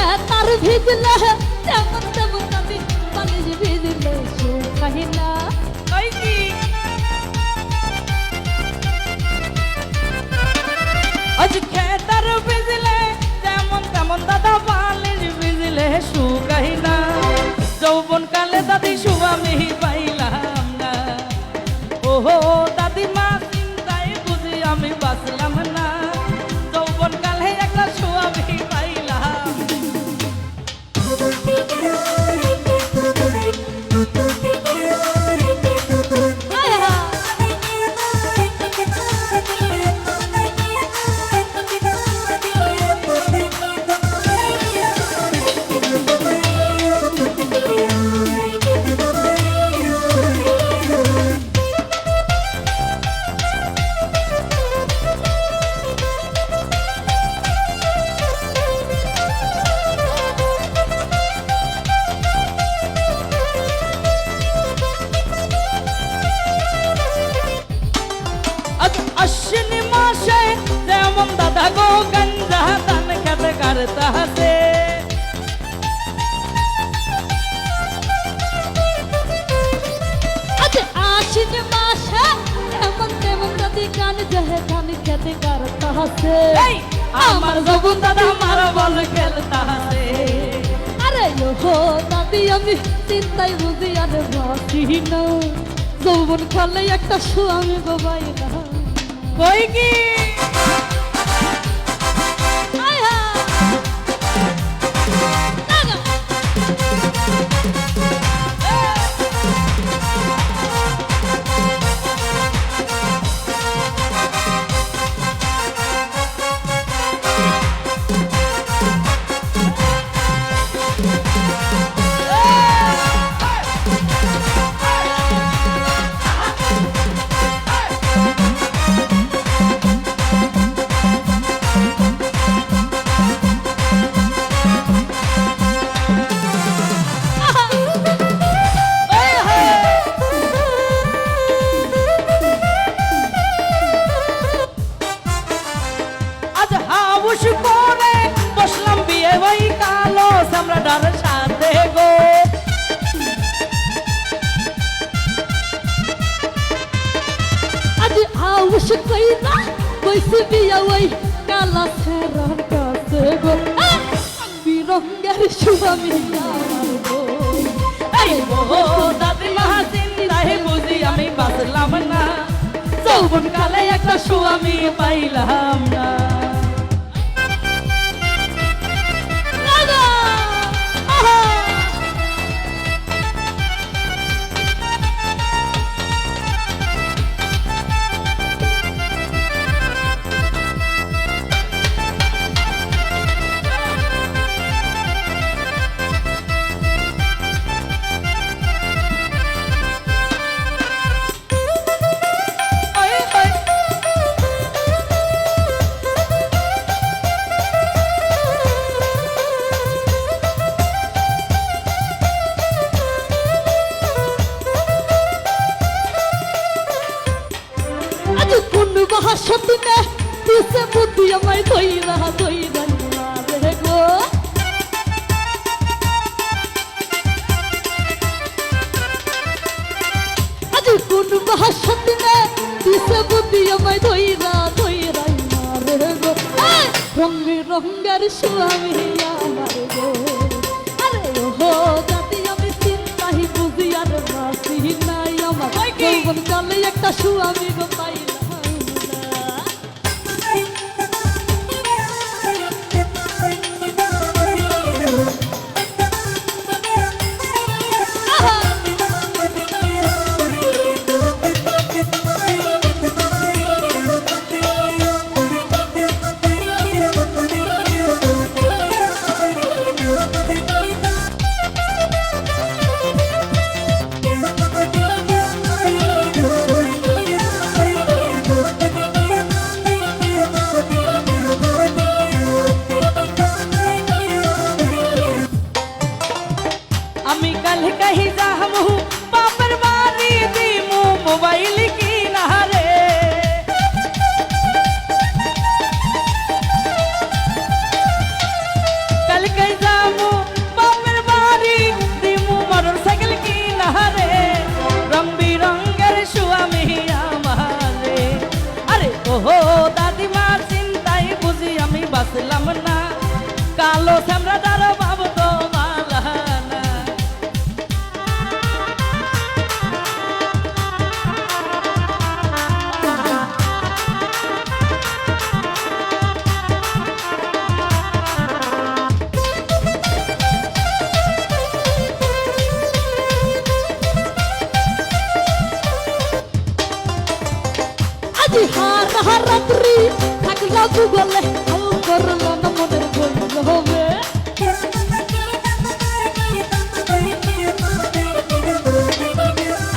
খেতার ভিজলে তেমন তেমন আমি বালিশ ভিজলে শুকাই না। আজ খেতার ভিজলে তেমন তেমন দাদা বালিশ ভিজলে শুকাই না। যৌবন কালে দাদি সুবামি পাইলাম না। ওহো দাদিমা চিন্তায় বুঝি আমি বাঁচলাম না। যৌবন কালে একটা সুবামি পাইলাম। আশ্বিনী মাসে যেমন দাদা গো গঞ্জা ধান খেতে কাটতাছে। আজ আশ্বিন মাসে তেমন তেমন দাদি গাঞ্জা ধান খেতে কাটতাছে। আমার যৌবন দাদা আমার বল খেলতাছে। আরে ওহো দাদি আমি চিন্তায় বুঝি আর বাঁচি না। যৌবন কালে একটা স্বামী গো পাইলাম। কই কি পরে বসলাম বিয়ে ওই কালো সামরাটার সাথে গো। আজ আউশ কইরা বইছি বিয়া ওই কালা ছেড়ার কাছে গো। বিরঙ্গের স্বামী আমার গো। এই মোহ দাদিমা চিন্তায় বুঝি আমি বাঁচলাম না। যৌবন কালে একটা স্বামী পাইলাম না। সত্যিনে দিছে বুদ্ধি আমায় ধইরা ধইরা রে গো। আজ কোন বাহা সত্যিনে দিছে বুদ্ধি আমায় ধইরা ধইরা রে গো। রঙে রঙের স্বামী আমার গো। আরে ওহো জাতি আমি চিন্তাই বুঝি আর বাসি নাই আমার। যৌবন কালে একটা স্বামী গো পাইলাম। গুগলে হাল করলো না মনের গইল হবে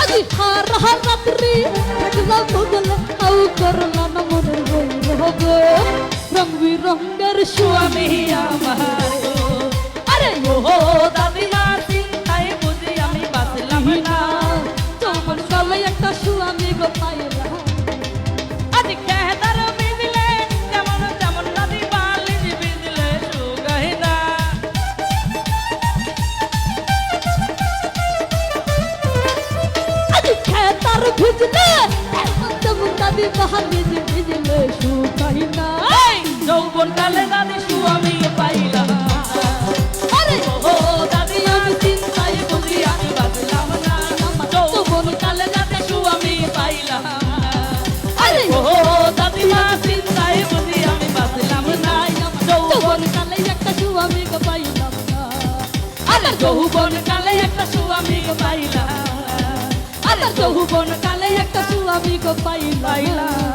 আজি হার হার রাত্রি থাকলাম গুগলে হাল করলো না মনের গইল হবে রং বিরঙ্গের স্বামী স্বামী আমার গো। আরে ও দাদিমা চিন্তায় বুঝি আমি বাঁচলাম না যৌবন কালে একটা স্বামী গো পাইলাম আজ খেদার বিজলে যেমন তেমন নদী বালিশ বিজলে শুকাই না আজি খেতার ভিজলে এমন তেমন দাদি বাহার ভিজলে শুকাই না এই যৌবন কালে দাদি স্বামী পাইলাম আরে ও দাদি আমি চিন্তায় বুঝি আমি বাঁচলাম না যৌবন কালে দাদি স্বামী পাইলাম আরে ও দাদিমা চিন্তায় বুঝি আমি বাঁচলাম না যৌবন যৌবন কালে একটা স্বামী গো পাইলাম না আরে যৌবন কালে একটা স্বামী পাইলাম আরে যৌবন কালে একটা স্বামী গো পাইলাম